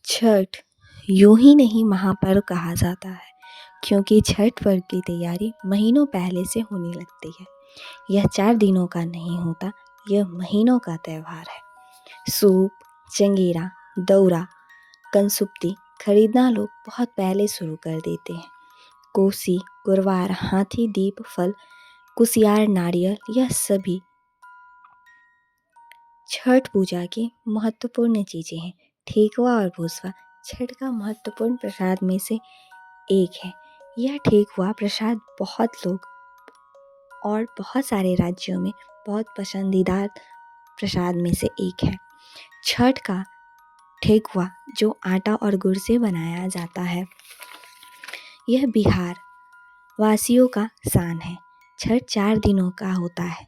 छठ यूं ही नहीं महापर्व कहा जाता है, क्योंकि छठ पर्व की तैयारी महीनों पहले से होने लगती है। यह 4 दिनों का नहीं होता, यह महीनों का त्यौहार है। सूप, चंगेरा, दौरा, कंसुप्ती खरीदना लोग बहुत पहले शुरू कर देते हैं। कोसी, गुरवार, हाथी, दीप, फल, कुसियार, नारियल, यह सभी छठ पूजा की महत्वपूर्ण चीज़ें हैं। ठेकुआ और भूसवा छठ का महत्वपूर्ण प्रसाद में से एक है। यह ठेकुआ प्रसाद बहुत लोग और बहुत सारे राज्यों में बहुत पसंदीदा प्रसाद में से एक है। छठ का ठेकुआ जो आटा और गुड़ से बनाया जाता है, यह बिहार वासियों का शान है। छठ 4 दिनों का होता है,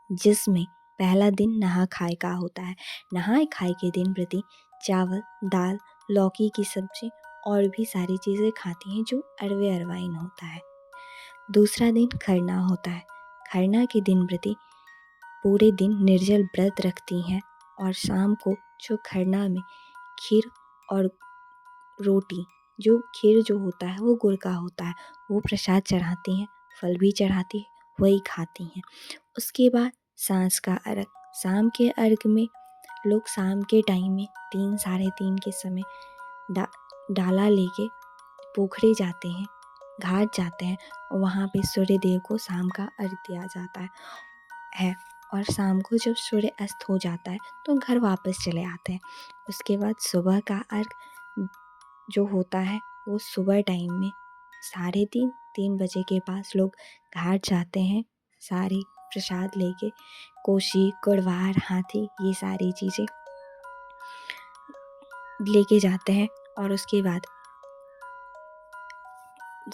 जिसमें पहला दिन नहा खाए का होता है। नहाए खाए के दिन व्रती चावल, दाल, लौकी की सब्जी और भी सारी चीज़ें खाती हैं जो अरवे अरवाइन होता है। दूसरा दिन खरना होता है। खरना के दिन व्रती पूरे दिन निर्जल व्रत रखती हैं और शाम को जो खरना में खीर और रोटी, जो खीर जो होता है वो गुड़ का होता है, वो प्रसाद चढ़ाती हैं, फल भी चढ़ाती हैं, वही खाती हैं। उसके बाद सांझ का अर्घ। शाम के अर्घ में लोग शाम के टाइम में 3 साढ़े 3 के समय डाला लेके पोखरे जाते हैं, घाट जाते हैं और वहाँ पे सूर्य देव को शाम का अर्घ दिया जाता है। और शाम को जब सूर्य अस्त हो जाता है तो घर वापस चले आते हैं। उसके बाद सुबह का अर्घ जो होता है वो सुबह टाइम में 3:30 बजे के पास लोग घाट जाते हैं, सारी प्रसाद लेके, कोसी, कुड़वार, हाथी, ये सारी चीज़ें लेके जाते हैं। और उसके बाद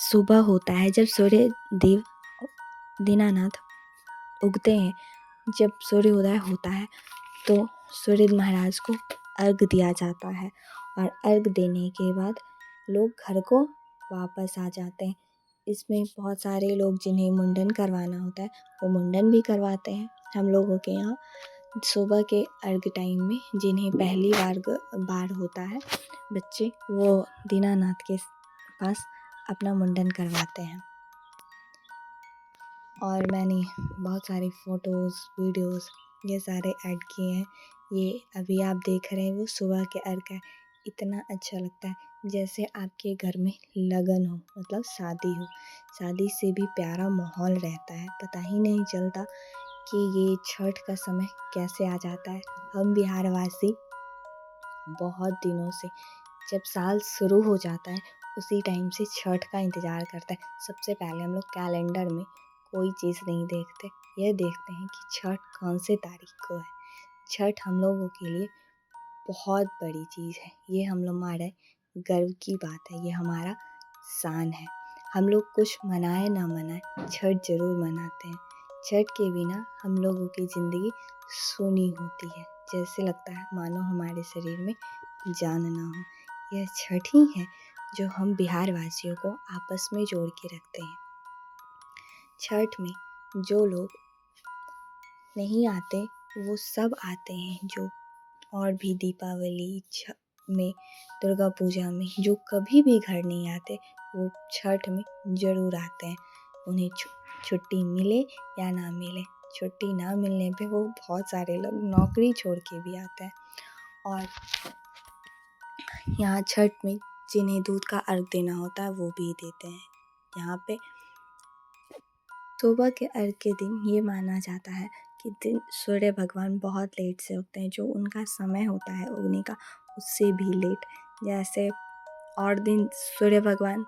सुबह होता है, जब सूर्य देव दीनानाथ उगते हैं, जब सूर्योदय होता है तो सूर्य महाराज को अर्घ दिया जाता है और अर्घ देने के बाद लोग घर को वापस आ जाते हैं। इसमें बहुत सारे लोग जिन्हें मुंडन करवाना होता है वो मुंडन भी करवाते हैं। हम लोगों के यहाँ सुबह के अर्घ टाइम में जिन्हें पहली बार होता है बच्चे, वो दीनानाथ के पास अपना मुंडन करवाते हैं। और मैंने बहुत सारी फ़ोटोज़, वीडियोज़ ये सारे ऐड किए हैं। ये अभी आप देख रहे हैं वो सुबह के अर्घ है। इतना अच्छा लगता है जैसे आपके घर में लगन हो, मतलब शादी हो। शादी से भी प्यारा माहौल रहता है, पता ही नहीं चलता कि ये छठ का समय कैसे आ जाता है। हम बिहारवासी बहुत दिनों से, जब साल शुरू हो जाता है उसी टाइम से छठ का इंतज़ार करते हैं। सबसे पहले हम लोग कैलेंडर में कोई चीज़ नहीं देखते, यह देखते हैं कि छठ कौन से तारीख को है। छठ हम लोगों के लिए बहुत बड़ी चीज़ है। ये हम लोग हमारे गर्व की बात है, ये हमारा शान है। हम लोग कुछ मनाए ना मनाए, छठ ज़रूर मनाते हैं। छठ के बिना हम लोगों की ज़िंदगी सूनी होती है, जैसे लगता है मानो हमारे शरीर में जान ना हो। यह छठ ही है जो हम बिहार वासियों को आपस में जोड़ के रखते हैं। छठ में जो लोग नहीं आते वो सब आते हैं, जो और भी दीपावली में, दुर्गा पूजा में जो कभी भी घर नहीं आते वो छठ में ज़रूर आते हैं। उन्हें छुट्टी मिले या ना मिले, छुट्टी ना मिलने पे वो बहुत सारे लोग नौकरी छोड़ के भी आते हैं। और यहाँ छठ में जिन्हें दूध का अर्घ देना होता है वो भी देते हैं। यहाँ पे सुबह के अर्घ के दिन ये माना जाता है कि दिन सूर्य भगवान बहुत लेट से उगते हैं, जो उनका समय होता है उगने का उससे भी लेट। जैसे और दिन सूर्य भगवान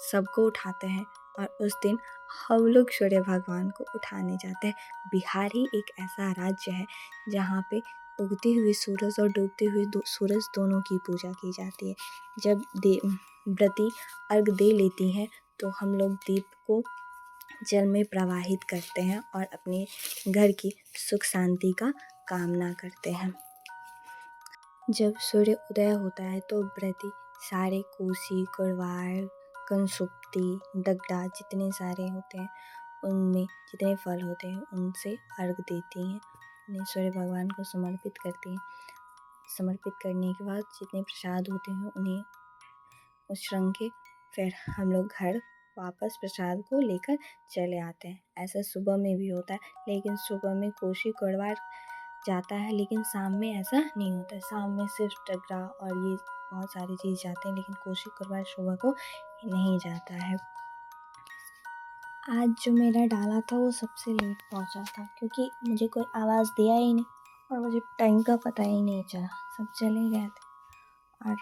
सबको उठाते हैं और उस दिन हम लोग सूर्य भगवान को उठाने जाते हैं। बिहार ही एक ऐसा राज्य है जहाँ पे उगते हुए सूरज और डूबते हुए सूरज दोनों की पूजा की जाती है। जब व्रती अर्घ दे लेती हैं तो हम लोग दीप को जल में प्रवाहित करते हैं और अपने घर की सुख शांति का कामना करते हैं। जब सूर्य उदय होता है तो व्रती सारे कोसी, कुड़वार, कंसुप्ती, दगड़ा जितने सारे होते हैं उनमें जितने फल होते हैं उनसे अर्घ देती हैं, उन्हें सूर्य भगवान को समर्पित करती हैं। समर्पित करने के बाद जितने प्रसाद होते हैं उन्हें उस रंग के फिर हम लोग घर वापस प्रसाद को लेकर चले आते हैं। ऐसा सुबह में भी होता है, लेकिन सुबह में कोशी कोडवार जाता है, लेकिन शाम में ऐसा नहीं होता है। शाम में सिर्फ टगरा और ये बहुत सारी चीज़ जाते हैं, लेकिन कोशी कोडवार सुबह को नहीं जाता है। आज जो मेरा डाला था वो सबसे लेट पहुंचा था, क्योंकि मुझे कोई आवाज़ दिया ही नहीं और मुझे टाइम का पता ही नहीं चला। सब चले गए थे और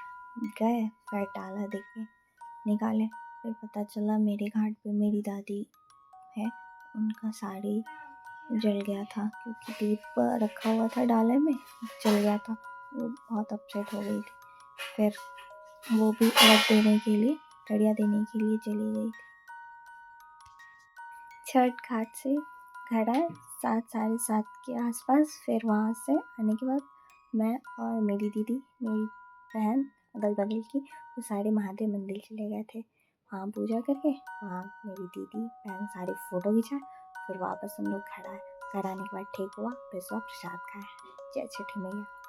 गए फिर डाला देके निकाले। फिर पता चला मेरे घाट पे मेरी दादी है, उनका साड़ी जल गया था, क्योंकि दीप रखा हुआ था डाले में, जल गया था। वो बहुत अपसेट हो गई थी। फिर वो भी अर्घ देने के लिए, टड़िया देने के लिए चली गई थी। छठ घाट से घर आए 7 साढ़े 7 के आसपास। फिर वहाँ से आने के बाद मैं और मेरी दीदी, मेरी बहन अगल बगल की, वो सारे महादेव मंदिर चले गए थे। वहाँ पूजा करके वहाँ मेरी दीदी बहन सारे फ़ोटो खिंचाए। फिर वापस हम लोग घर आए। घर आने के बाद ठीक हुआ, फिर सब प्रसाद खाए। जय छठी मैया।